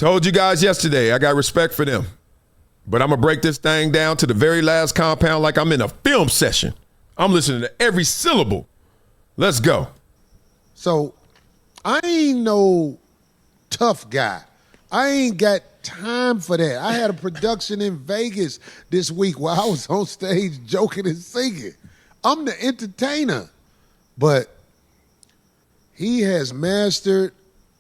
Told you guys yesterday, I got respect for them. But I'm going to break this thing down to the very last compound like I'm in a film session. I'm listening to every syllable. Let's go. So I ain't no tough guy. I ain't got time for that. I had a production in Vegas this week where I was on stage joking and singing. I'm the entertainer. But he has mastered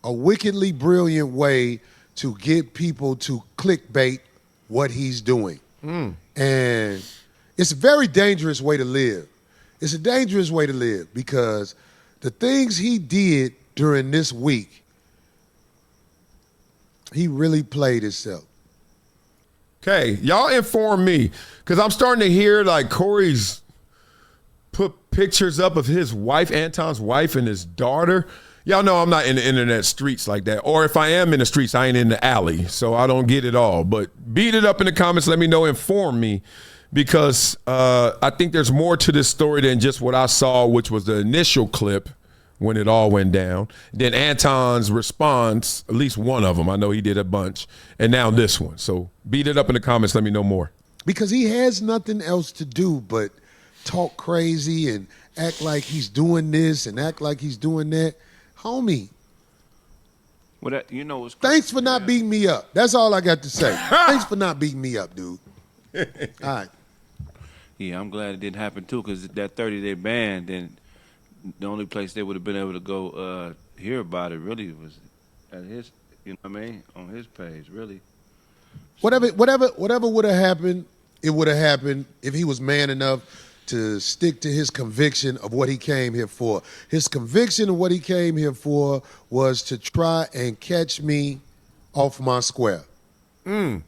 a wickedly brilliant way to get people to clickbait what he's doing. And it's a very dangerous way to live. It's a dangerous way to live because the things he did during this week, he really played himself. Okay, y'all inform me because I'm starting to hear like Corey's put pictures up of his wife, Anton's wife, and his daughter. Y'all know I'm not in the internet streets like that. Or if I am in the streets, I ain't in the alley. So I don't get it all. But beat it up in the comments. Let me know. Inform me. Because I think there's more to this story than just what I saw, which was the initial clip when it all went down. Then Anton's response, at least one of them. I know he did a bunch. And now this one. So beat it up in the comments. Let me know more. Because he has nothing else to do but talk crazy and act like he's doing this and act like he's doing that. Homie, well, what's thanks for not beating me up. That's all I got to say. Thanks for not beating me up, dude. All right. Yeah, I'm glad it didn't happen, too, because that 30-day ban, then the only place they would have been able to go hear about it really was at his, you know what I mean, on his page, really. Whatever would have happened, it would have happened if he was man enough to stick to his conviction of what he came here for. His conviction of what he came here for was to try and catch me off my square. And,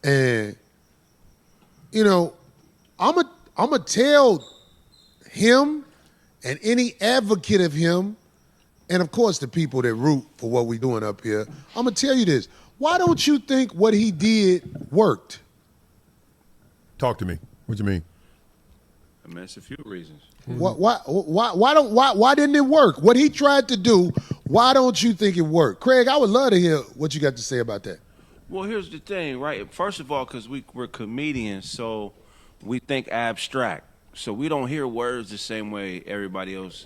you know, I'm a tell him and any advocate of him, and of course the people that root for what we're doing up here, I'm going to tell you this. Why don't you think what he did worked? Talk to me. What you mean? I mean, it's a few reasons. Why didn't it work? What he tried to do, why don't you think it worked? Craig, I would love to hear what you got to say about that. Well, here's the thing, right? First of all, because we're comedians, so we think abstract. So we don't hear words the same way everybody else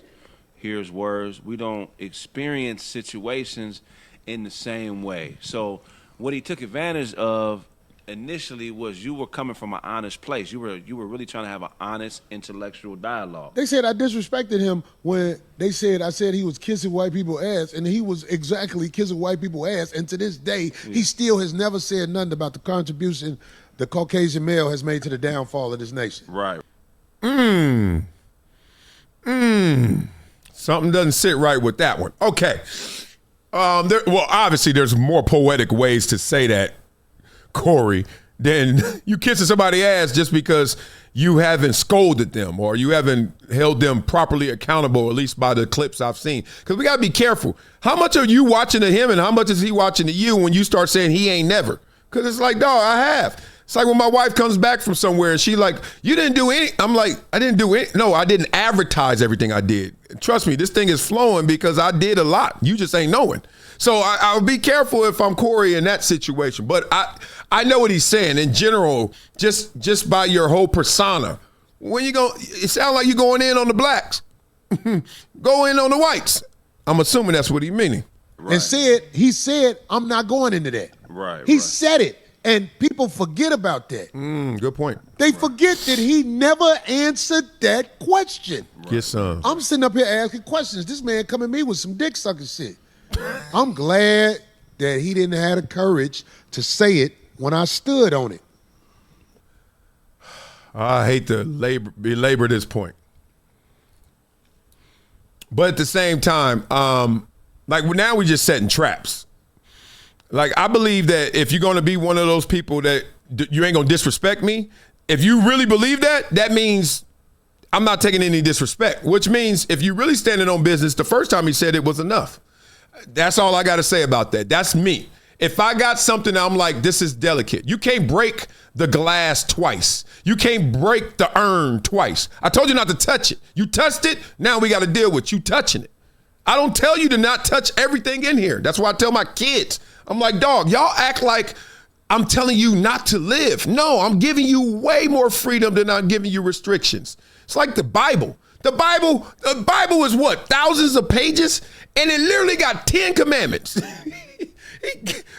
hears words. We don't experience situations in the same way. So what he took advantage of initially was you were coming from an honest place. You were really trying to have an honest intellectual dialogue. They said I disrespected him when I said he was kissing white people's ass, and he was exactly kissing white people's ass. And to this day, he still has never said nothing about the contribution the Caucasian male has made to the downfall of this nation. Right. Something doesn't sit right with that one. Okay. Obviously, there's more poetic ways to say that, Corey, than you kissing somebody's ass just because you haven't scolded them or you haven't held them properly accountable, at least by the clips I've seen. Because we got to be careful. How much are you watching to him and how much is he watching to you when you start saying he ain't never? Because it's like, dog, I have. It's like when my wife comes back from somewhere and she like, you didn't do any. I'm like, I didn't do it. No, I didn't advertise everything I did. Trust me, this thing is flowing because I did a lot. You just ain't knowing. So I'll be careful if I'm Corey in that situation. But I know what he's saying in general, just by your whole persona. When you go, it sounds like you're going in on the blacks. Go in on the whites. I'm assuming that's what he's meaning. Right. And he said, I'm not going into that. Right. He said it. And people forget about that. Good point. They forget that he never answered that question. Right. Get some. I'm sitting up here asking questions. This man coming at me with some dick sucking shit. I'm glad that he didn't have the courage to say it when I stood on it. I hate to belabor this point. But at the same time, like now we're just setting traps. Like, I believe that if you're going to be one of those people that you ain't going to disrespect me, if you really believe that, that means I'm not taking any disrespect, which means if you're really standing on business, the first time he said it was enough. That's all I got to say about that. That's me. If I got something, I'm like, this is delicate. You can't break the glass twice. You can't break the urn twice. I told you not to touch it. You touched it. Now we got to deal with you touching it. I don't tell you to not touch everything in here. That's why I tell my kids, I'm like, dog, y'all act like I'm telling you not to live. No, I'm giving you way more freedom than I'm giving you restrictions. It's like the Bible. The Bible is what? Thousands of pages? And it literally got 10 commandments.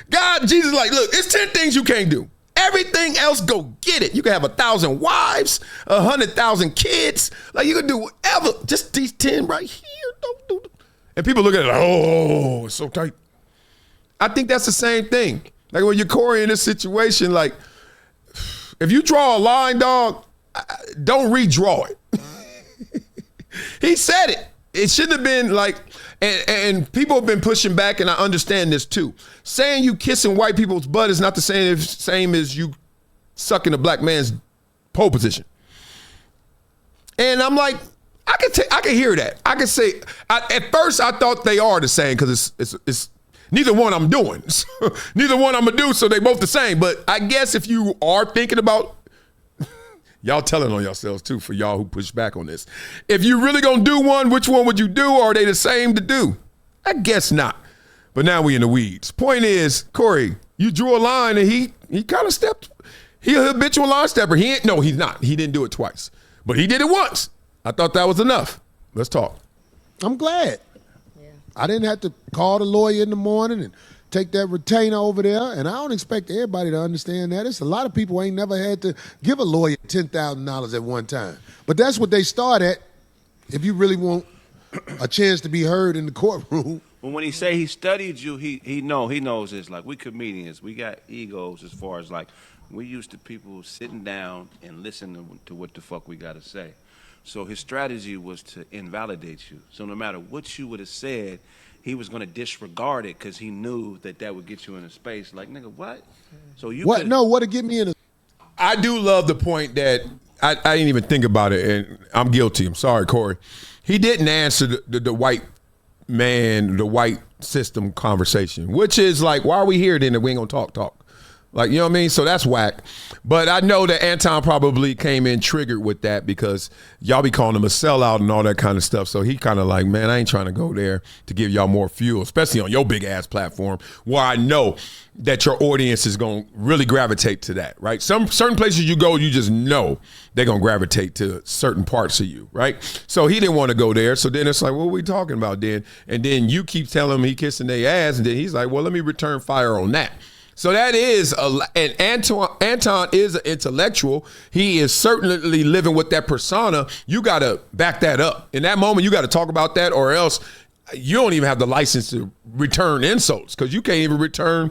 God, Jesus, like, look, it's 10 things you can't do. Everything else, go get it. You can have 1,000 wives, 100,000 kids. Like, you can do whatever. Just these 10 right here. Don't do it. And people look at it like, oh, it's so tight. I think that's the same thing. Like when you're Corey in this situation, like, if you draw a line, dog, don't redraw it. He said it. It shouldn't have been like, and people have been pushing back, and I understand this too. Saying you kissing white people's butt is not the same as you sucking a black man's pole position. And I'm like, I can hear that. I can say, at first I thought they are the same because it's neither one I'm doing. Neither one I'm gonna do, so they both the same. But I guess if you are thinking about, y'all telling on yourselves too, for y'all who push back on this. If you really gonna do one, which one would you do? Or are they the same to do? I guess not. But now we in the weeds. Point is, Corey, you drew a line and he kind of stepped. He a habitual line stepper. He's not. He didn't do it twice. But he did it once. I thought that was enough. Let's talk. I'm glad. Yeah. I didn't have to call the lawyer in the morning and take that retainer over there, and I don't expect everybody to understand that. It's a lot of people who ain't never had to give a lawyer $10,000 at one time. But that's what they start at if you really want a chance to be heard in the courtroom. But when he say he studied you, he knows this. Like, we comedians, we got egos as far as, like, we used to people sitting down and listening to what the fuck we got to say. So his strategy was to invalidate you. So no matter what you would have said, he was going to disregard it because he knew that would get you in a space like, nigga, what? So you what? No, what'd get me in a... I do love the point that I didn't even think about it, and I'm guilty. I'm sorry, Corey. He didn't answer the white man, the white system conversation, which is like, why are we here then if we ain't going to talk? Like, you know what I mean? So that's whack. But I know that Anton probably came in triggered with that because y'all be calling him a sellout and all that kind of stuff. So he kind of like, man, I ain't trying to go there to give y'all more fuel, especially on your big ass platform where I know that your audience is going to really gravitate to that, right? Certain places you go, you just know they're going to gravitate to certain parts of you, right? So he didn't want to go there. So then it's like, what are we talking about then? And then you keep telling him he kissing their ass. And then he's like, well, let me return fire on that. So that is, and Anton is an intellectual. He is certainly living with that persona. You got to back that up. In that moment, you got to talk about that, or else you don't even have the license to return insults because you can't even return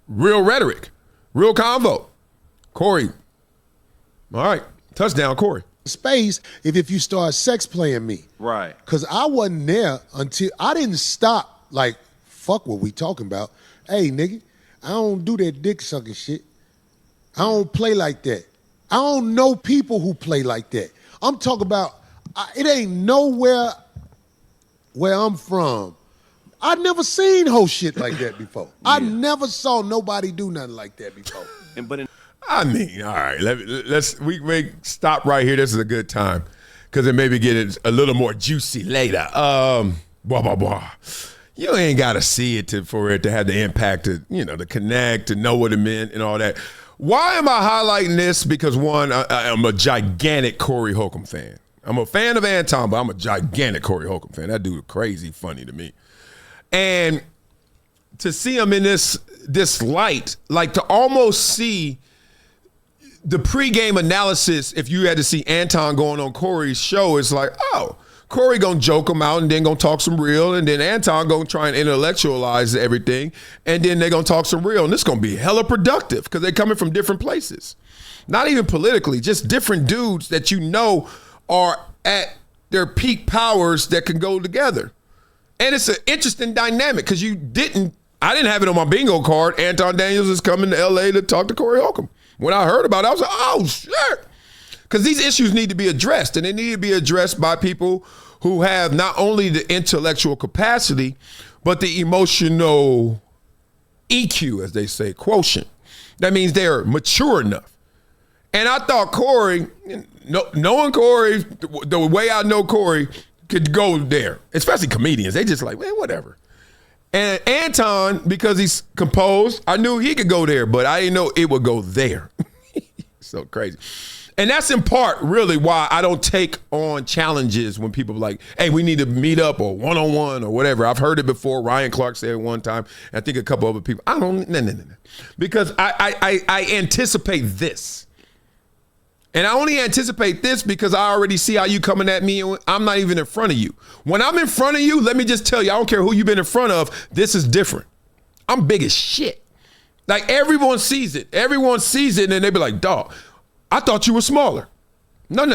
real rhetoric, real convo. Corey. All right. Touchdown, Corey. Space if you start sex playing me. Right. Because I wasn't there until I didn't stop, like, fuck what we talking about. Hey, nigga. I don't do that dick sucking shit. I don't play like that. I don't know people who play like that. I'm talking about, it ain't nowhere where I'm from. I never seen whole shit like that before. Yeah. I never saw nobody do nothing like that before. I mean, all right, we may stop right here. This is a good time because it maybe get it a little more juicy later. You ain't got to see it for it to have the impact to, to connect, to know what it meant and all that. Why am I highlighting this? Because one, I'm a gigantic Corey Holcomb fan. I'm a fan of Anton, but I'm a gigantic Corey Holcomb fan. That dude is crazy funny to me. And to see him in this light, like to almost see the pregame analysis, if you had to see Anton going on Corey's show, it's like, oh, Corey gonna joke him out and then gonna talk some real, and then Anton gonna try and intellectualize everything, and then they're gonna talk some real, and this gonna be hella productive because they're coming from different places. Not even politically, just different dudes that are at their peak powers that can go together. And it's an interesting dynamic because I didn't have it on my bingo card. Anton Daniels is coming to LA to talk to Corey Holcomb. When I heard about it, I was like, oh shit. Because these issues need to be addressed, and they need to be addressed by people who have not only the intellectual capacity, but the emotional EQ, as they say, quotient. That means they're mature enough. And I thought Corey, knowing Corey, the way I know Corey, could go there, especially comedians. They just like, man, whatever. And Anton, because he's composed, I knew he could go there, but I didn't know it would go there. So crazy. And that's in part really why I don't take on challenges when people are like, hey, we need to meet up or one-on-one or whatever. I've heard it before. Ryan Clark said it one time. I think a couple other people. I don't, no. Because I anticipate this. And I only anticipate this because I already see how you coming at me and I'm not even in front of you. When I'm in front of you, let me just tell you, I don't care who you've been in front of, this is different. I'm big as shit. Like everyone sees it. Everyone sees it and they be like, dog, I thought you were smaller. No.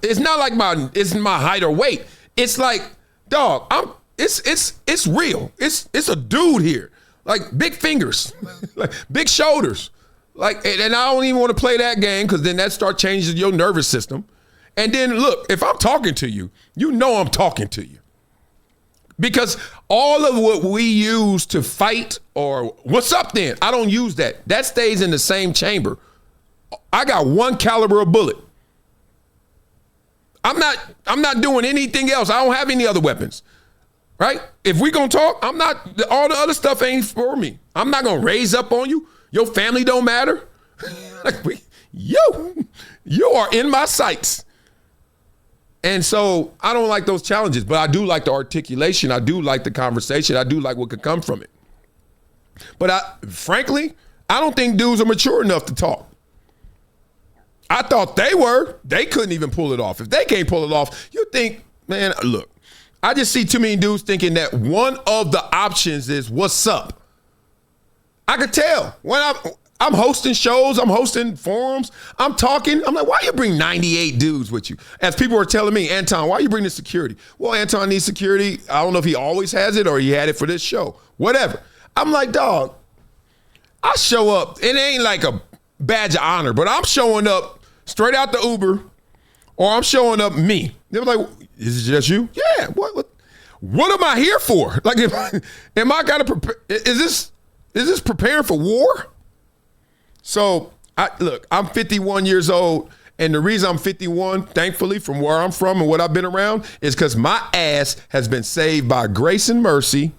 It's not like it's my height or weight. It's like, dog, it's real. It's a dude here. Like big fingers, like big shoulders. Like, and I don't even want to play that game because then that starts changing your nervous system. And then look, if I'm talking to you, you know I'm talking to you. Because all of what we use to fight or what's up then, I don't use that. That stays in the same chamber. I got one caliber of bullet. I'm not doing anything else. I don't have any other weapons. Right? If we gonna talk, all the other stuff ain't for me. I'm not gonna raise up on you. Your family don't matter. You are in my sights. And so I don't like those challenges, but I do like the articulation. I do like the conversation. I do like what could come from it. But frankly, I don't think dudes are mature enough to talk. I thought they were. They couldn't even pull it off. If they can't pull it off, you think, man, look, I just see too many dudes thinking that one of the options is what's up. I could tell when I'm hosting shows, I'm hosting forums, I'm talking. I'm like, why you bring 98 dudes with you? As people were telling me, Anton, why you bring the security? Well, Anton needs security. I don't know if he always has it or he had it for this show. Whatever. I'm like, dog, I show up. It ain't like a badge of honor, but I'm showing up straight out the Uber or I'm showing up me. They were like, is it just you? Yeah. What am I here for? Like, am I got to prepare? Is this preparing for war? So, look, I'm 51 years old, and the reason I'm 51, thankfully, from where I'm from and what I've been around, is because my ass has been saved by grace and mercy,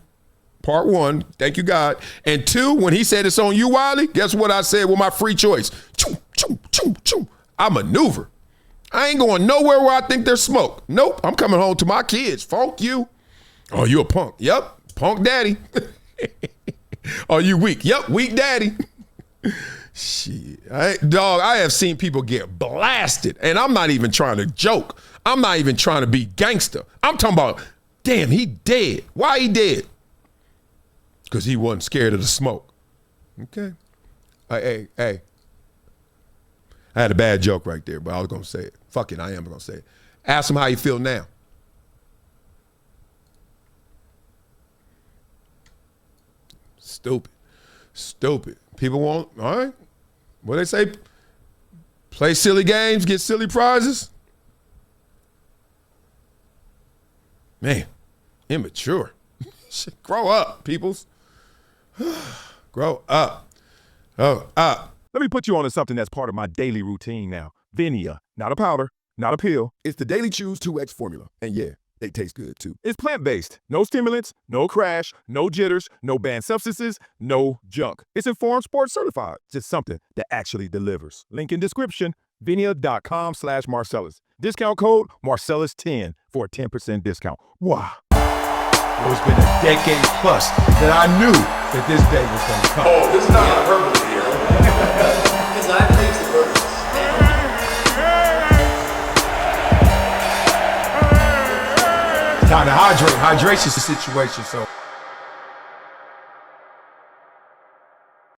part one, thank you, God. And two, when he said it's on you, Wiley, guess what I said with my free choice? Choo, choo, choo, choo. I maneuver. I ain't going nowhere where I think there's smoke. Nope, I'm coming home to my kids. Funk you. Oh, you a punk. Yep, punk daddy. Are you weak? Yep, weak daddy. Shit. Dog, I have seen people get blasted, and I'm not even trying to joke. I'm not even trying to be gangster. I'm talking about, damn, he dead. Why he dead? Because he wasn't scared of the smoke. Okay. Hey. I had a bad joke right there, but I was going to say it. Fuck it, I am going to say it. Ask him how you feel now. Stupid. People won't, all right. What they say? Play silly games, get silly prizes. Man, immature. Grow up, peoples. Grow up. Oh, up. Let me put you onto something that's part of my daily routine now. VINIA, not a powder, not a pill. It's the Daily Chews 2X formula. And yeah, they taste good too. It's plant-based. No stimulants, no crash, no jitters, no banned substances, no junk. It's Informed Sports certified. Just something that actually delivers. Link in description, vinia.com/Marcellus. Discount code Marcellus10 for a 10% discount. Wow. It's been a decade plus that I knew that this day was going to come. Oh, this is not hyperbole here. Because I think the purpose. Time to hydrate. Hydration's the situation, so.